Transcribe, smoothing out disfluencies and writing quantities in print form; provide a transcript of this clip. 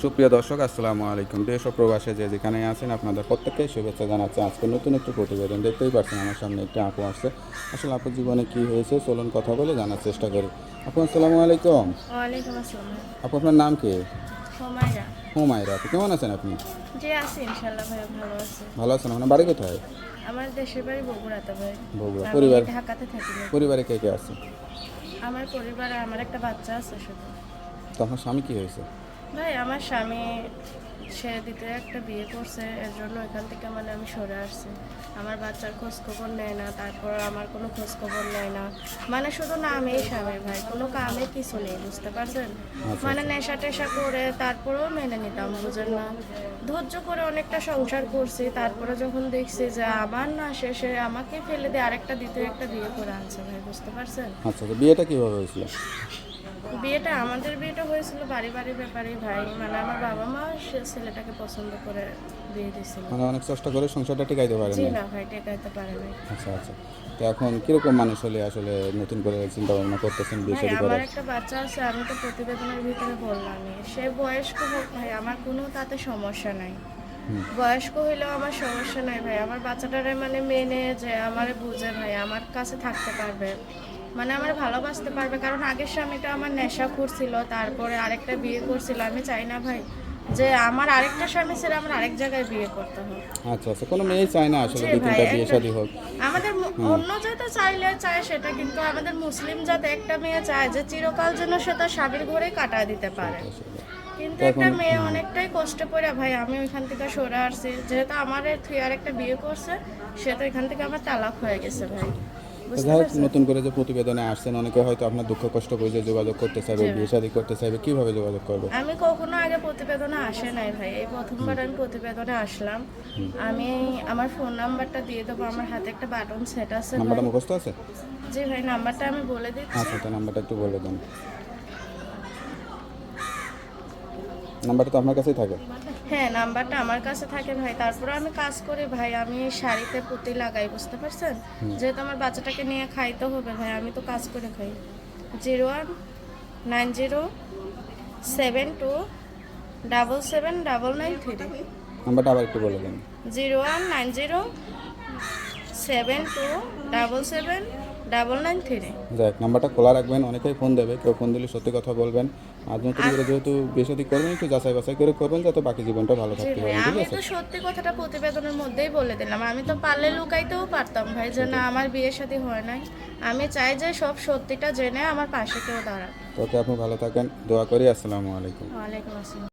সুপ্রিয় দর্শক, আসসালামু আলাইকুম। দেশ ও প্রবাসে যে যেখানে আছেন আপনাদের প্রত্যেককে শুভেচ্ছা জানাচ্ছি। আজকে নতুন একটি প্রতিবেদন দেখতেই পাচ্ছেন আমার সামনে একটি আপু আসছে। আসলে আপুর জীবনে কী হয়েছে চলুন কথা বলে জানার চেষ্টা করি। আপু আসসালামু আলাইকুম। ওয়ালাইকুম আসসালাম। আপু আপনার নাম কি? হুমায়রা। হুমায়রা। আপু কেমন আছেন আপনি? জি আছি ইনশাল্লাহ ভাই, ভালো আছে। ভালো আছেন? আপনার বাড়ি কোথায়? আমার দেশের বাড়ি বগুড়াতে ভাই। বগুড়া। আমি পরিবার ঢাকাতে থাকি না। পরিবারে কে কে আছে? আমার পরিবারে আমার একটা বাচ্চা আছে শুধু। তো আপনার স্বামী কী হয়েছে? ভাই আমার স্বামী সে দ্বিতীয় একটা বিয়ে করছে, এর জন্য এখান থেকে মানে আমি সরে আসছি। আমার বাচ্চার খোঁজ খবর নেয় না, তারপর আমার কোনো খোঁজ খবর নেয় না। মানে শুধু নামেই স্বামী ভাই, কোনো কামে কিছু নেই, বুঝতে পারছেন? মানে নেশা টেশা করে তারপরেও মেনে নিতাম, বুঝেন না? ধৈর্য করে অনেকটা সংসার করছি, তারপরে যখন দেখছি যে আমার না শেষে আমাকে ফেলে দিয়ে আরেকটা দ্বিতীয় একটা বিয়ে করে আনছে ভাই, বুঝতে পারছেন? আচ্ছা, তো বিয়েটা কীভাবে হয়েছিল? আমাদের বিয়েটা হয়েছিল বাড়ি বাড়ি ব্যাপারে ভাই, মানে আমার বাবা মা সে ছেলেটাকে পছন্দ করে বিয়ে দিয়েছিল। মানে অনেক চেষ্টা করে সংসারটা টিকাইতে পারেন জি নাই? না ভাই, টেকাইতে পারে নাই। আচ্ছা আচ্ছা। তো এখন কীরকম মানুষ হলে আসলে নতুন করে চিন্তা ভাবনা করতেছেন বিয়ে ভাই শাদী আমার করার? একটা বাচ্চা আছে, আমি তো প্রতিবেদনের ভিতরে বললামই, সে বয়স্ক হোক ভাই আমার কোনো তাতে সমস্যা নাই। বয়স্ক হইলেও আমার সমস্যা নাই ভাই, আমার বাচ্চাটারে মানে মেনে যে আমারে বুঝে ভাই, আমার কাছে থাকতে পারবে, মানে আমার ভালোবাসতে পারবে। কারণ আগের স্বামীটা আমার নেশাখোর ছিল, তারপরে আরেকটা বিয়ে করছিল। আমি চাই না ভাই যে আমার আরেকটা স্বামী ছেড়ে আমার আরেক জায়গায় বিয়ে করতে হবে। আচ্ছা আচ্ছা, কোনো মেয়েই চায় না আসলে জি দুই ভাই, তিনটা বিয়ে একটা শাদী হোক। আমাদের অন্য জাতে চাইলে চায় সেটা, কিন্তু আমাদের মুসলিম জাতে একটা মেয়ে চায় যে চিরকাল যেন সে তার স্বামীর ঘরেই কাটায় দিতে পারে। আসলে কিন্তু তো এখন একটা মেয়ে অনেকটাই কষ্ট করে ভাই, আমি ওইখান থেকে সরে আসছি, যেহেতু আমার থুই আর একটা বিয়ে করছে, সে তো এখান থেকে আমার তালাক হয়ে গেছে ভাই, তো বুঝতে যাই হোক, পারছেন? নতুন করে যে প্রতিবেদনে আসছেন, অনেকে হয়তো আপনার দুঃখ কষ্ট বুঝে যোগাযোগ করতে চাইবে, জি। বিয়ে শাদী করতে চাইবে, কীভাবে যোগাযোগ করবে? আমি কখনো আগে প্রতিবেদনে আসে নাই ভাই, এই প্রথমবার আমি প্রতিবেদনে আসলাম। আমি আমার ফোন নাম্বারটা দিয়ে দেবো, আমার হাতে একটা বাটন সেট আছে ভাই। নাম্বারটা মুখস্থ আছে? জি ভাই, নাম্বারটা আমি বলে দিচ্ছি। আচ্ছা, তো নাম্বারটা একটু বলে দেন। নাম্বারটা তো আপনার কাছেই থাকে? হ্যাঁ, নাম্বারটা আমার কাছে থাকে ভাই। তারপরে আমি কাজ করি ভাই, আমি শাড়িতে পুঁতি লাগাই, বুঝতে পারছেন? যেহেতু আমার বাচ্চাটাকে নিয়ে খাইতে হবে ভাই, আমি তো কাজ করে খাই। 019072779993। নাম্বারটা আবার একটু বলে দেন। 019072779993। যাই হোক, নাম্বারটা খোলা রাখবেন, অনেকেই ফোন দেবে, কেউ ফোন দিলে সত্যি কথা বলবেন। আর নতুন করে যেহেতু বিয়ে শাদী করবেন, একটু যাচাই বাছাই করে করবেন যাতে বাকি জীবনটা ভালো জি থাকতে ভাই, পারেন, ঠিক আমি আছে? তো সত্যি কথাটা প্রতিবেদনের মধ্যেই বলে দিলাম। আমি তো পারলে লুকাইতেও পারতাম ভাই যে না আমার বিয়ে শাদী হয় নাই। আমি চাই যে সব সত্যিটা জেনে আমার পাশে কেউ দাঁড়াক। তো ওকে, আপনি ভালো থাকেন, দোয়া করি। আসসালামু আলাইকুম। ওয়ালাইকুম আসসালাম।